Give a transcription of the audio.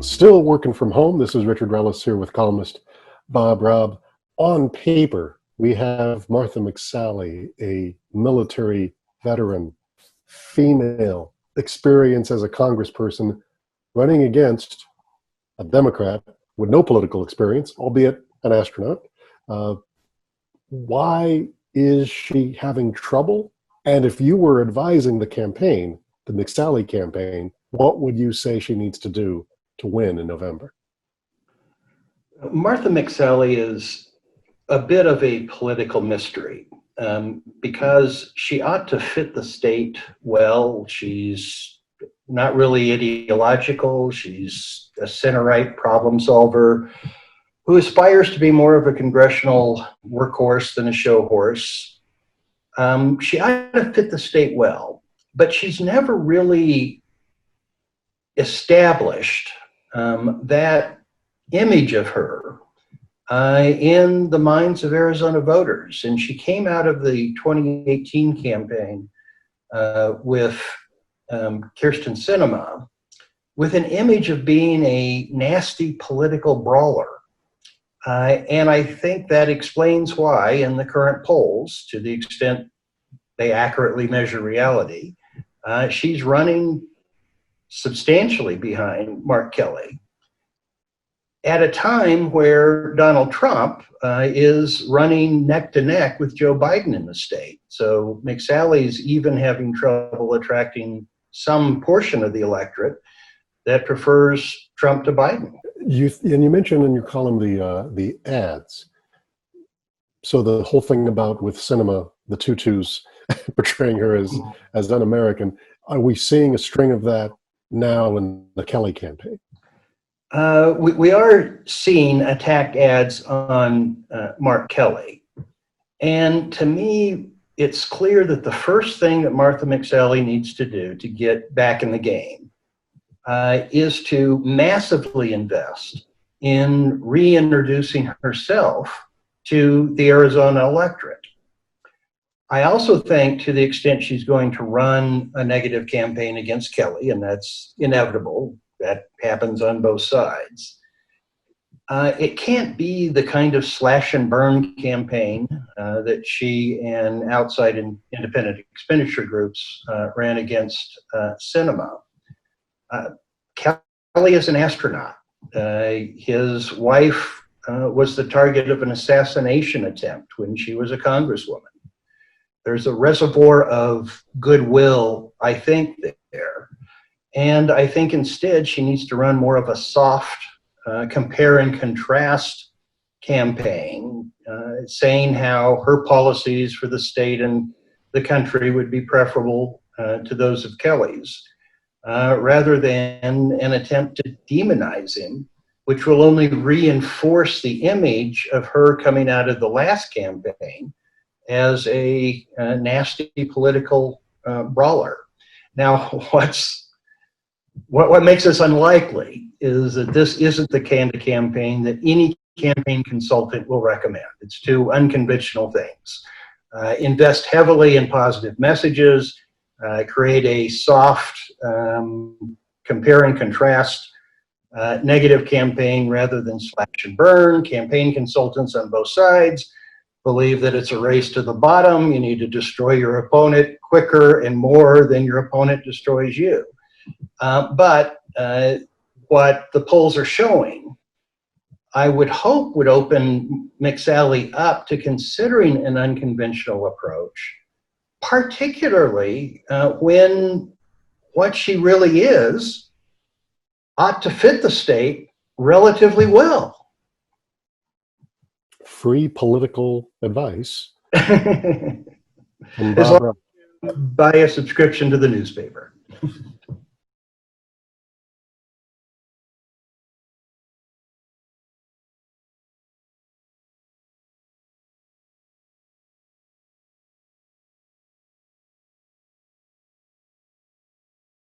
Still working from home. This is Richard Rellis here with columnist Bob Robb. On paper, we have Martha McSally, a military veteran, female, experience as a congressperson, running against a Democrat with no political experience, albeit an astronaut. Why is she having trouble? And if you were advising the campaign, the McSally campaign, what would you say she needs to do to win in November? Martha McSally is a bit of a political mystery because she ought to fit the state well. She's not really ideological. She's a center-right problem solver who aspires to be more of a congressional workhorse than a show horse. She ought to fit the state well, but she's never really established that image of her in the minds of Arizona voters. And she came out of the 2018 campaign with Kyrsten Sinema with an image of being a nasty political brawler. And I think that explains why in the current polls, to the extent they accurately measure reality, she's running substantially behind Mark Kelly at a time where Donald Trump is running neck to neck with Joe Biden in the state. So McSally's even having trouble attracting some portion of the electorate that prefers Trump to Biden. You mentioned in your column the ads. So the whole thing about with Sinema, the tutus portraying her as un-American, are we seeing a string of that now in the Kelly campaign? We are seeing attack ads on Mark Kelly. And to me, it's clear that the first thing that Martha McSally needs to do to get back in the game is to massively invest in reintroducing herself to the Arizona electorate. I also think to the extent she's going to run a negative campaign against Kelly, and that's inevitable, that happens on both sides, it can't be the kind of slash and burn campaign that she and outside independent expenditure groups ran against Sinema. Kelly is an astronaut. His wife was the target of an assassination attempt when she was a congresswoman. There's a reservoir of goodwill, I think, there. And I think instead she needs to run more of a soft compare and contrast campaign, saying how her policies for the state and the country would be preferable to those of Kelly's, rather than an attempt to demonize him, which will only reinforce the image of her coming out of the last campaign as a nasty political brawler. Now, what makes this unlikely is that this isn't the kind of campaign that any campaign consultant will recommend. It's two unconventional things. Invest heavily in positive messages, create a soft compare and contrast negative campaign rather than slash and burn. Campaign consultants on both sides believe that it's a race to the bottom. You need to destroy your opponent quicker and more than your opponent destroys you. But what the polls are showing, I would hope would open McSally up to considering an unconventional approach, particularly when what she really is ought to fit the state relatively well. Free political advice. As long as you buy a subscription to the newspaper.